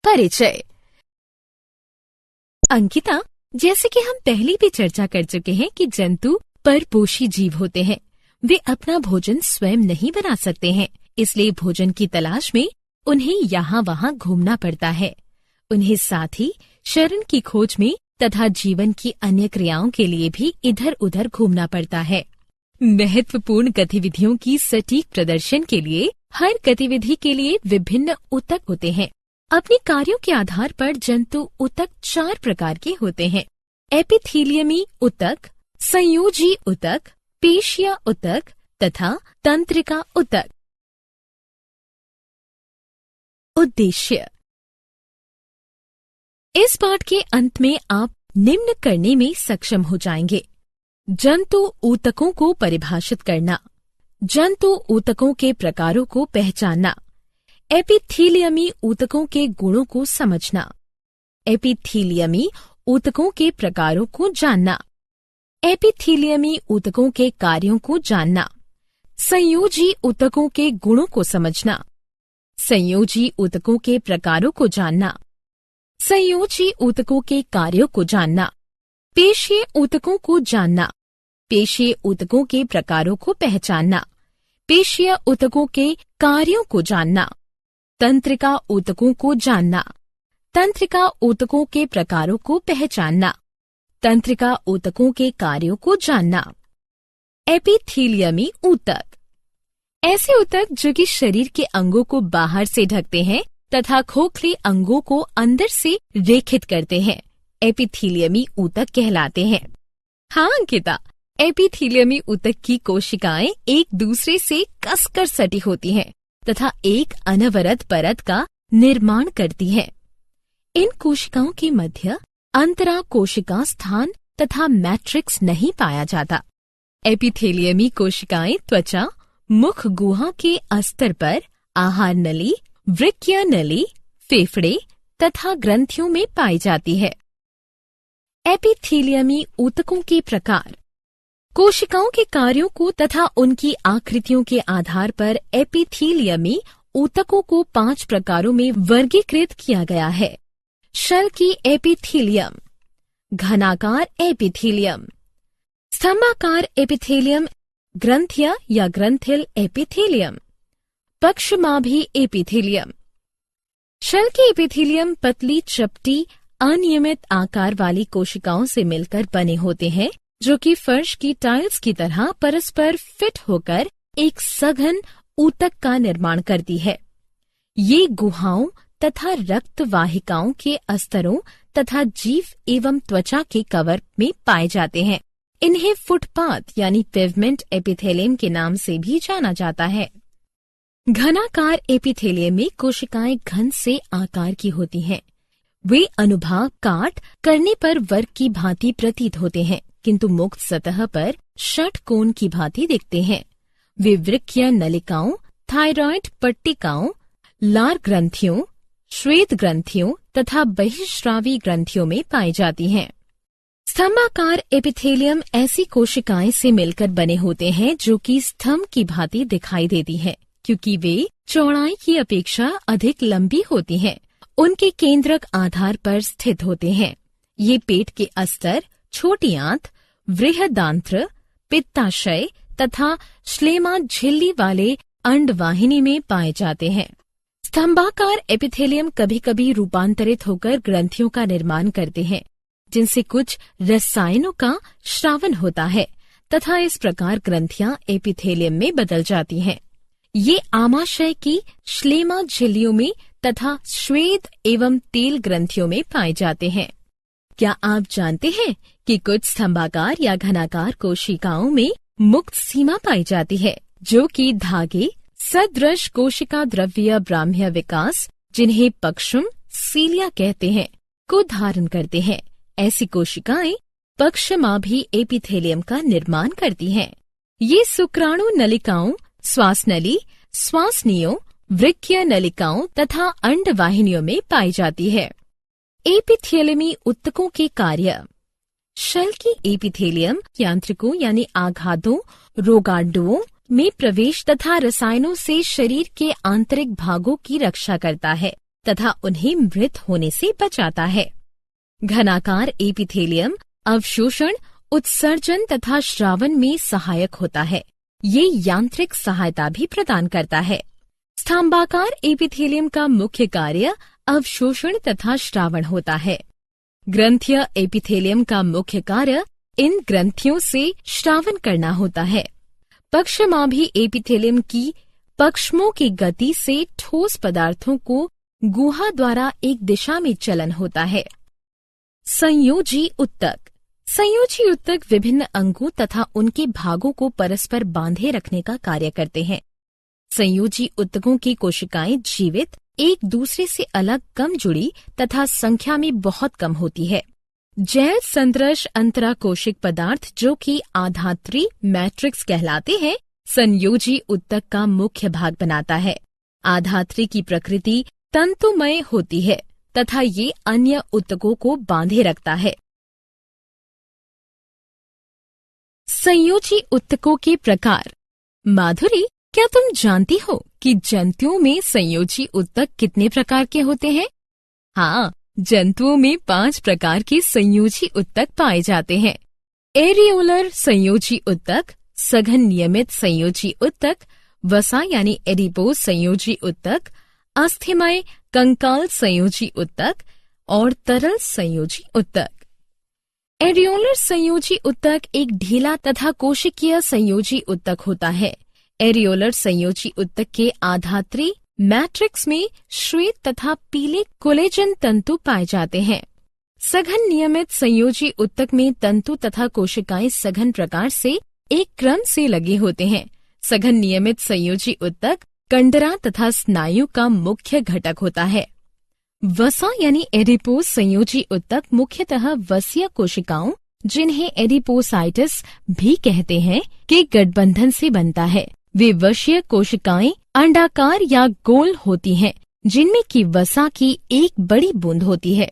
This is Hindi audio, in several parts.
परिचय। अंकिता, जैसे कि हम पहले भी चर्चा कर चुके हैं कि जंतु परपोषी जीव होते हैं। वे अपना भोजन स्वयं नहीं बना सकते हैं, इसलिए भोजन की तलाश में उन्हें यहाँ वहाँ घूमना पड़ता है। उन्हें साथ ही शरण की खोज में तथा जीवन की अन्य क्रियाओं के लिए भी इधर उधर घूमना पड़ता है। महत्वपूर्ण गतिविधियों की सटीक प्रदर्शन के लिए हर गतिविधि के लिए विभिन्न ऊतक होते हैं। अपने कार्यों के आधार पर जंतु ऊतक 4 प्रकार के होते हैं: एपिथीलियमी ऊतक, संयोजी ऊतक, पेशिया ऊतक तथा तंत्रिका ऊतक। उद्देश्य। इस पाठ के अंत में आप निम्न करने में सक्षम हो जाएंगे: जंतु ऊतकों को परिभाषित करना, जंतु ऊतकों के प्रकारों को पहचानना, एपिथीलियमी ऊतकों के गुणों को समझना, एपिथीलियमी ऊतकों के प्रकारों को जानना, एपिथीलियमी ऊतकों के कार्यों को जानना, संयोजी ऊतकों के गुणों को समझना, संयोजी ऊतकों के प्रकारों को जानना, संयोजी ऊतकों के कार्यों को जानना, पेशीय ऊतकों को जानना, पेशीय ऊतकों के प्रकारों को पहचानना, पेशीय ऊतकों के कार्यों को जानना, तंत्रिका ऊतकों को जानना, तंत्रिका ऊतकों के प्रकारों को पहचानना, तंत्रिका ऊतकों के कार्यों को जानना। एपिथीलियमी ऊतक ऐसे ऊतक जो कि शरीर के अंगों को बाहर से ढकते हैं तथा खोखले अंगों को अंदर से रेखित करते हैं, एपिथीलियमी ऊतक कहलाते हैं। हाँ अंकिता, एपिथीलियमी ऊतक की कोशिकाएं एक दूसरे से कसकर सटी होती हैं तथा एक अनवरत परत का निर्माण करती हैं। इन कोशिकाओं के मध्य अंतरा कोशिका स्थान तथा मैट्रिक्स नहीं पाया जाता। एपिथेलियमी कोशिकाएं त्वचा, मुख गुहा के अस्तर पर आहार नली, वृक्कीय नली, फेफड़े तथा ग्रंथियों में पाई जाती है। एपिथेलियमी ऊतकों के प्रकार। कोशिकाओं के कार्यों को तथा उनकी आकृतियों के आधार पर एपिथेलियमी ऊतकों को 5 प्रकारों में वर्गीकृत किया गया है: शल्की एपिथेलियम, घनाकार एपिथेलियम, स्तंभाकार एपिथेलियम, ग्रंथीय या ग्रंथिल एपिथेलियम, पक्षमाभी एपिथेलियम। शल्की एपिथेलियम पतली, चपटी, अनियमित आकार वाली कोशिकाओं से मिलकर बने होते हैं जो कि फर्श की टाइल्स की तरह परस्पर फिट होकर एक सघन ऊतक का निर्माण करती है। ये गुहाओं तथा रक्त वाहिकाओं के अस्तरों तथा जीव एवं त्वचा के कवर में पाए जाते हैं। इन्हें फुटपाथ यानी पेवमेंट एपिथेलियम के नाम से भी जाना जाता है। घनाकार एपिथेलियम में कोशिकाएं घन से आकार की होती हैं। वे अनुभाग काट करने पर वर्ग की भांति प्रतीत होते हैं, किंतु मुक्त सतह पर षटकोण की भांति दिखते हैं। वे वृक्कीय नलिकाओं, थायराइड पट्टिकाओं, लार ग्रंथियों, श्वेत ग्रंथियों तथा बहिःस्रावी ग्रंथियों में पाई जाती हैं। स्तंभाकार एपिथेलियम ऐसी कोशिकाएं से मिलकर बने होते हैं जो कि स्तंभ की भांति दिखाई देती हैं, क्योंकि वे चौड़ाई की अपेक्षा अधिक लंबी होती हैं। उनके केंद्रक आधार पर स्थित होते हैं। ये पेट के अस्तर, छोटी आंत, बृहदांत्र, पित्ताशय तथा श्लेमा झिल्ली वाले अंडवाहिनी में पाए जाते हैं। स्तंभाकार एपिथेलियम कभी कभी रूपांतरित होकर ग्रंथियों का निर्माण करते हैं, जिनसे कुछ रसायनों का स्रावन होता है तथा इस प्रकार ग्रंथियां एपिथेलियम में बदल जाती हैं। ये आमाशय की श्लेमा झिल्लियों में तथा श्वेत एवं तेल ग्रंथियों में पाए जाते हैं। क्या आप जानते हैं कि कुछ स्तंभाकार या घनाकार कोशिकाओं में मुक्त सीमा पाई जाती है, जो कि धागे सदृश कोशिका द्रव्य ब्राह्म्य विकास, जिन्हें पक्षम सीलिया कहते हैं, को धारण करते हैं। ऐसी कोशिकाएं पक्षमाभी एपिथेलियम का निर्माण करती हैं। ये शुक्राणु नलिकाओं, श्वास नली, श्वासनियों, वृक्कीय नलिकाओं तथा अंडवाहिनियों में पाई जाती है। एपिथेलियमी ऊतकों के कार्य। शल्की एपिथेलियम यांत्रिकों यानी आघातों, रोगाणुओं में प्रवेश तथा रसायनों से शरीर के आंतरिक भागों की रक्षा करता है। तथा उन्हें मृत होने से बचाता है। घनाकार एपिथेलियम अवशोषण, उत्सर्जन तथा श्रावण में सहायक होता है। ये यांत्रिक सहायता भी प्रदान करता है। स्तंभाकार एपिथेलियम का मुख्य कार्य अवशोषण तथा श्रावण होता है। ग्रंथीय एपिथेलियम का मुख्य कार्य इन ग्रंथियों से श्रावण करना होता है। पक्षमाभी एपिथेलियम की पक्षमों की गति से ठोस पदार्थों को गुहा द्वारा एक दिशा में चलन होता है। संयोजी उत्तक। संयोजी उत्तक विभिन्न अंगों तथा उनके भागों को परस्पर बांधे रखने का कार्य करते हैं। संयोजी उत्तकों की कोशिकाएं जीवित, एक दूसरे से अलग, कम जुड़ी तथा संख्या में बहुत कम होती है। जैव संदृश अंतराकोशिक पदार्थ जो कि आधात्री मैट्रिक्स कहलाते हैं, संयोजी उत्तक का मुख्य भाग बनाता है। आधात्री की प्रकृति तंतुमय होती है तथा ये अन्य उत्तकों को बांधे रखता है। संयोजी उत्तकों के प्रकार। माधुरी, क्या तुम जानती हो कि जंतुओं में संयोजी उत्तक कितने प्रकार के होते हैं? हाँ, जंतुओं में 5 प्रकार के संयोजी उत्तक पाए जाते हैं। एरियोलर संयोजी उत्तक, सघन नियमित संयोजी उत्तक, वसा यानी एडिपोज संयोजी उत्तक, अस्थिमय कंकाल संयोजी उत्तक और तरल संयोजी उत्तक। एरियोलर संयोजी उत्तक एक ढीला तथा कोशिकीय संयोजी उत्तक होता है। एरियोलर संयोजी उत्तक के आधात्री मैट्रिक्स में श्वेत तथा पीले कोलेजन तंतु पाए जाते हैं। सघन नियमित संयोजी उत्तक में तंतु तथा कोशिकाएं सघन प्रकार से एक क्रम से लगे होते हैं। सघन नियमित संयोजी उत्तक कंडरा तथा स्नायु का मुख्य घटक होता है। वसा यानी एडिपोज संयोजी उत्तक मुख्यतः वसीय कोशिकाओं, जिन्हें एडिपोसाइटिस भी कहते हैं, के गठबंधन से बनता है। वे वशीय कोशिकाएं अंडाकार या गोल होती हैं, जिनमें की वसा की एक बड़ी बूंद होती है।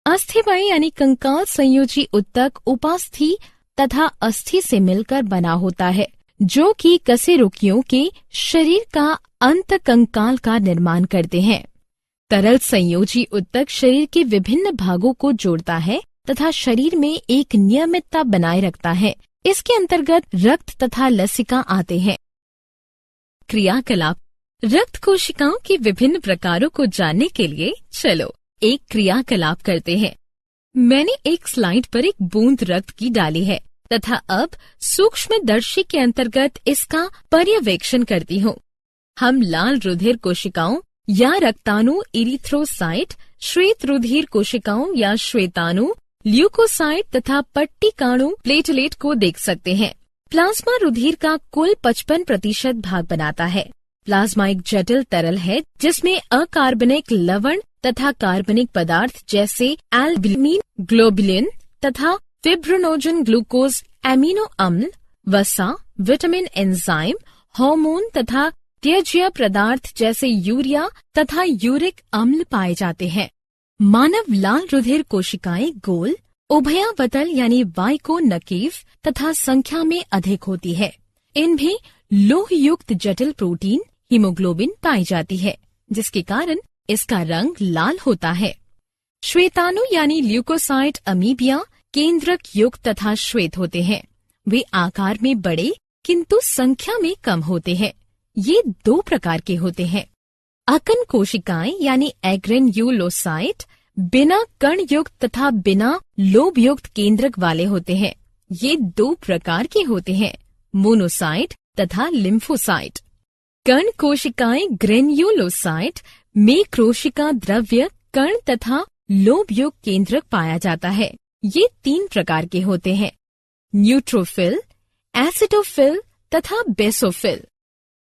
अस्थिमय यानी कंकाल संयोजी उत्तक उपास्थि तथा अस्थि से मिलकर बना होता है, जो कि कशेरुकियों के शरीर का अंत कंकाल का निर्माण करते हैं। तरल संयोजी उत्तक शरीर के विभिन्न भागों को जोड़ता है तथा शरीर में एक नियमितता बनाए रखता है। इसके अंतर्गत रक्त तथा लसिका आते हैं। क्रियाकलाप। रक्त कोशिकाओं के विभिन्न प्रकारों को जानने के लिए चलो एक क्रियाकलाप करते हैं। मैंने एक स्लाइड पर एक बूंद रक्त की डाली है तथा अब सूक्ष्मदर्शी के अंतर्गत इसका पर्यवेक्षण करती हूँ। हम लाल रुधिर कोशिकाओं या रक्ताणु इरिथ्रोसाइट, श्वेत रुधिर कोशिकाओं या श्वेताणु ल्यूकोसाइट तथा पट्टिकाणु प्लेटलेट को देख सकते हैं। प्लाज्मा रुधिर का कुल 55% भाग बनाता है। प्लाज्मा एक जटिल तरल है जिसमें अकार्बनिक लवण तथा कार्बनिक पदार्थ जैसे एल्ब्यूमिन, ग्लोबुलिन तथा फिब्रिनोजन, ग्लूकोज, एमिनो अम्ल, वसा, विटामिन, एंजाइम, हार्मोन तथा त्यज्य पदार्थ जैसे यूरिया तथा यूरिक अम्ल पाए जाते हैं। मानव लाल रुधिर कोशिकाएं गोल, उभयावतल यानी वाइकोनकेव तथा संख्या में अधिक होती है। इनमें लोह युक्त जटिल प्रोटीन हीमोग्लोबिन पाई जाती है, जिसके कारण इसका रंग लाल होता है। श्वेताणु यानी ल्यूकोसाइट अमीबिया केंद्रक युक्त तथा श्वेत होते हैं। वे आकार में बड़े किंतु संख्या में कम होते हैं। ये 2 प्रकार के होते हैं। अकन कोशिकाएं यानी एग्रेन्युलोसाइट बिना कण युक्त तथा बिना लोब युक्त केंद्रक वाले होते हैं। ये 2 प्रकार के होते हैं, मोनोसाइट तथा लिम्फोसाइट। कण कोशिकाएं ग्रेन्युलोसाइट में कोशिका द्रव्य कण तथा लोब युक्त केंद्रक पाया जाता है। ये 3 प्रकार के होते हैं, न्यूट्रोफिल, एसिडोफिल तथा बेसोफिल।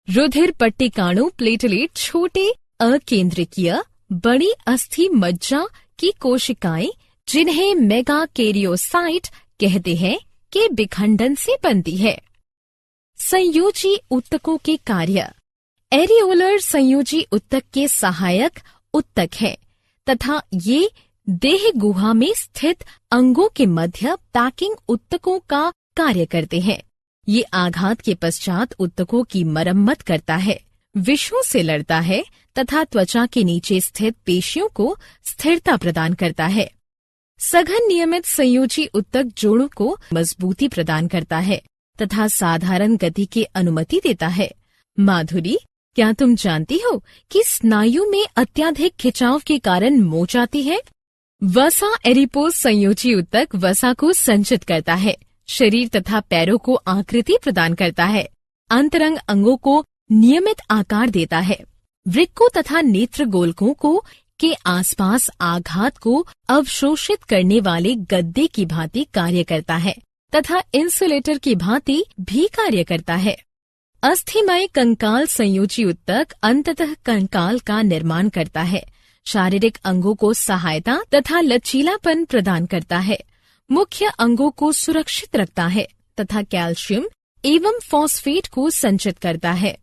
रुधिर पट्टिकाणु प्लेटलेट छोटे अकेंद्रकीय बड़ी अस्थि मज्जा की कोशिकाएं, जिन्हें मेगाकैरियोसाइट कहते हैं, के विखंडन से बनती है। संयोजी उत्तकों के कार्य। एरियोलर संयोजी उत्तक के सहायक उत्तक है तथा ये देह गुहा में स्थित अंगों के मध्य पैकिंग उत्तकों का कार्य करते हैं। ये आघात के पश्चात उत्तकों की मरम्मत करता है, विषों से लड़ता है तथा त्वचा के नीचे स्थित पेशियों को स्थिरता प्रदान करता है। सघन नियमित संयोजी उत्तक जोड़ों को मजबूती प्रदान करता है तथा साधारण गति की अनुमति देता है। माधुरी, क्या तुम जानती हो कि स्नायु में अत्यधिक खिंचाव के कारण मोच आती है? वसा एडिपोज संयोजी उत्तक वसा को संचित करता है, शरीर तथा पैरों को आकृति प्रदान करता है, अंतरंग अंगों को नियमित आकार देता है, वृक्कों तथा नेत्र गोलकों को के आसपास आघात को अवशोषित करने वाले गद्दे की भांति कार्य करता है तथा इंसुलेटर की भांति भी कार्य करता है। अस्थिमय कंकाल संयोजी उत्तक अंततः कंकाल का निर्माण करता है, शारीरिक अंगों को सहायता तथा लचीलापन प्रदान करता है, मुख्य अंगों को सुरक्षित रखता है तथा कैल्शियम एवं फॉस्फेट को संचित करता है।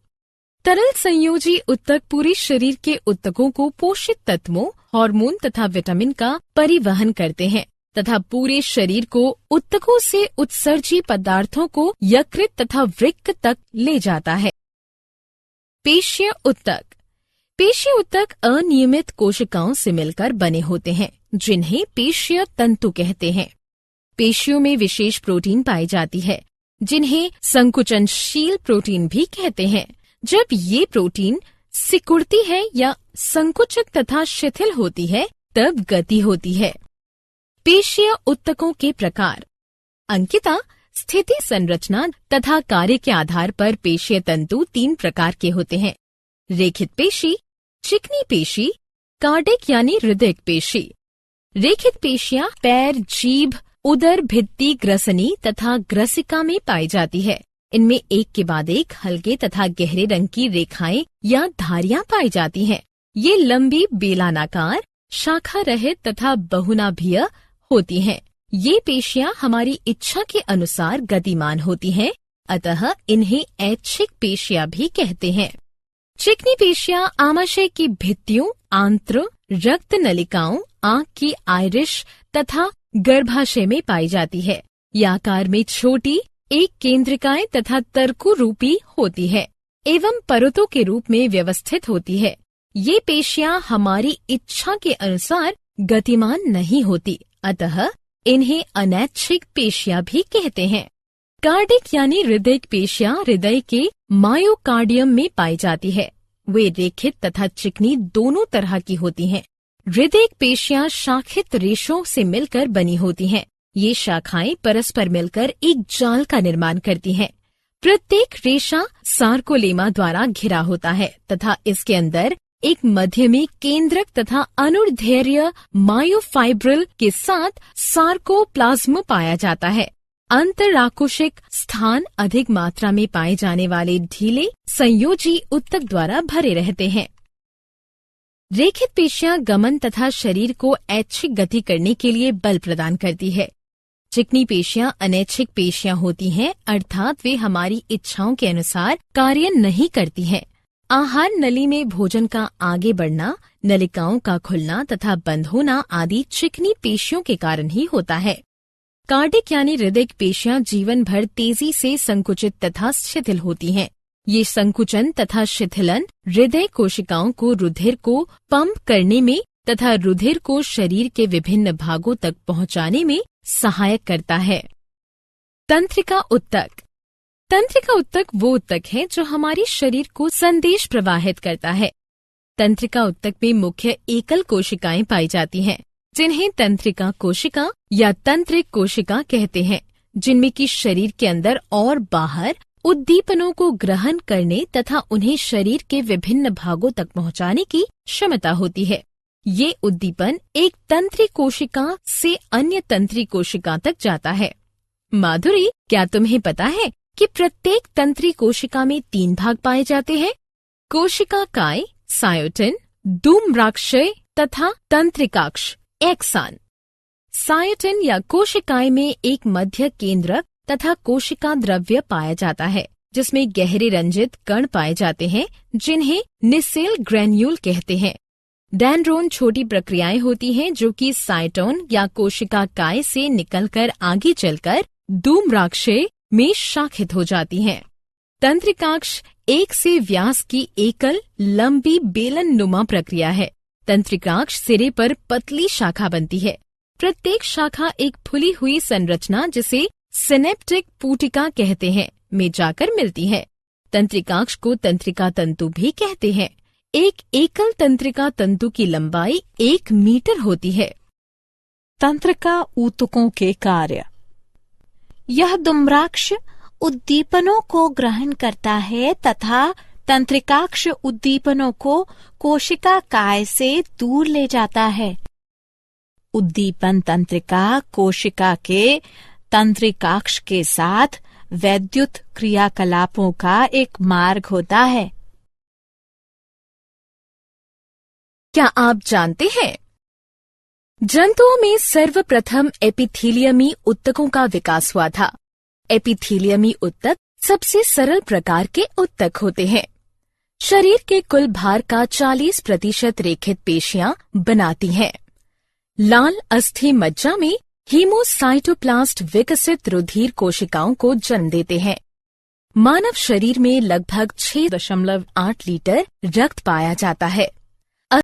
तरल संयोजी उत्तक पूरे शरीर के उत्तकों को पोषित तत्वों, हार्मोन तथा विटामिन का परिवहन करते हैं तथा पूरे शरीर को उत्तकों से उत्सर्जी पदार्थों को यकृत तथा वृक्क तक ले जाता है। पेशीय उत्तक। पेशीय उत्तक अनियमित कोशिकाओं से मिलकर बने होते हैं, जिन्हें पेशीय तंतु कहते हैं। पेशियों में विशेष प्रोटीन पाई जाती है, जिन्हें संकुचनशील प्रोटीन भी कहते हैं। जब ये प्रोटीन सिकुड़ती है या संकुचित तथा शिथिल होती है, तब गति होती है। पेशीय उत्तकों के प्रकार। अंकिता, स्थिति, संरचना तथा कार्य के आधार पर पेशीय तंतु 3 प्रकार के होते हैं: रेखित पेशी, चिकनी पेशी, कार्डिक यानी हृदय पेशी। रेखित पेशियां पैर, जीभ, उदर, भित्ति, ग्रसनी तथा ग्रसिका में पाई जाती है। इनमें एक के बाद एक हल्के तथा गहरे रंग की रेखाएं या धारियां पाई जाती हैं। ये लंबी, बेलानाकार, शाखा रहित तथा बहुनाभीय होती हैं। ये पेशियां हमारी इच्छा के अनुसार गतिमान होती हैं, अतः इन्हें ऐच्छिक पेशियां भी कहते हैं। चिकनी पेशियां आमाशय की भित्तियों, आंत्र, रक्त नलिकाओं, आंख की आइरिश तथा गर्भाशय में पाई जाती है। ये आकार में छोटी, एक केंद्रिकाएं तथा तर्कु रूपी होती है एवं परतों के रूप में व्यवस्थित होती है। ये पेशियां हमारी इच्छा के अनुसार गतिमान नहीं होती, अतः इन्हें अनैच्छिक पेशियां भी कहते हैं। कार्डिक यानी हृदय पेशियां हृदय के मायोकार्डियम में पाई जाती है। वे रेखित तथा चिकनी दोनों तरह की होती हैं। हृदय पेशियां शाखित रेशों से मिलकर बनी होती हैं। ये शाखाएं परस्पर मिलकर एक जाल का निर्माण करती हैं। प्रत्येक रेशा सार्कोलेमा द्वारा घिरा होता है तथा इसके अंदर एक मध्य में केंद्रक तथा अनुदैर्ध्य मायोफाइब्रिल के साथ सार्कोप्लाज्म पाया जाता है। अंतराकोशिक स्थान अधिक मात्रा में पाए जाने वाले ढीले संयोजी उत्तक द्वारा भरे रहते हैं। रेखित पेशियां गमन तथा शरीर को ऐच्छिक गति करने के लिए बल प्रदान करती है। चिकनी पेशियां अनैच्छिक पेशियां होती हैं, अर्थात वे हमारी इच्छाओं के अनुसार कार्य नहीं करती हैं। आहार नली में भोजन का आगे बढ़ना, नलिकाओं का खुलना तथा बंद होना आदि चिकनी पेशियों के कारण ही होता है। कार्डिक यानी हृदय पेशियां जीवन भर तेजी से संकुचित तथा शिथिल होती हैं। ये संकुचन तथा शिथिलन हृदय कोशिकाओं को रुधिर को पंप करने में तथा रुधिर को शरीर के विभिन्न भागों तक पहुंचाने में सहायक करता है। तंत्रिका उत्तक। तंत्रिका उत्तक वो उत्तक है जो हमारे शरीर को संदेश प्रवाहित करता है। तंत्रिका उत्तक में मुख्य एकल कोशिकाएं पाई जाती हैं, जिन्हें तंत्रिका कोशिका या तंत्रिक कोशिका कहते हैं, जिनमें कि शरीर के अंदर और बाहर उद्दीपनों को ग्रहण करने तथा उन्हें शरीर के विभिन्न भागों तक पहुंचाने की क्षमता होती है। ये उद्दीपन एक तंत्री कोशिका से अन्य तंत्री कोशिका तक जाता है। माधुरी, क्या तुम्हें पता है कि प्रत्येक तंत्री कोशिका में 3 भाग पाए जाते हैं? कोशिका काय, सायोटिन, धूम्राक्षय तथा तंत्रिकाक्ष, एक्सान। सायोटिन या कोशिकाएं में एक मध्य केंद्रक तथा कोशिका द्रव्य पाया जाता है, जिसमें गहरे रंजित कण पाए जाते हैं, जिन्हें निसेल ग्रेन्यूल कहते हैं। डेंड्रोन छोटी प्रक्रियाएं होती हैं जो कि साइटोन या कोशिका काय से निकलकर आगे चलकर धूम्राक्षय में शाखित हो जाती हैं। तंत्रिकाक्ष एक से व्यास की एकल लंबी बेलन नुमा प्रक्रिया है। तंत्रिकाक्ष सिरे पर पतली शाखा बनती है। प्रत्येक शाखा एक फुली हुई संरचना जिसे सिनेप्टिक पुटिका कहते हैं में जाकर मिलती है। तंत्रिकाक्ष को तंत्रिका तंतु भी कहते हैं। एक एकल तंत्रिका तंतु की लंबाई 1 मीटर होती है। तंत्रिका ऊतकों के कार्य। यह दुम्राक्ष उद्दीपनों को ग्रहण करता है तथा तंत्रिकाक्ष उद्दीपनों को कोशिका काय से दूर ले जाता है। उद्दीपन तंत्रिका कोशिका के तंत्रिकाक्ष के साथ वैद्युत क्रियाकलापों का एक मार्ग होता है। क्या आप जानते हैं जंतुओं में सर्वप्रथम एपिथीलियमी ऊतकों का विकास हुआ था। एपिथीलियमी ऊतक सबसे सरल प्रकार के ऊतक होते हैं। शरीर के कुल भार का 40% रेखित पेशियां बनाती हैं। लाल अस्थि मज्जा में हीमोसाइटोप्लास्ट विकसित रुधिर कोशिकाओं को जन्म देते हैं। मानव शरीर में लगभग 6.8 लीटर रक्त पाया जाता है।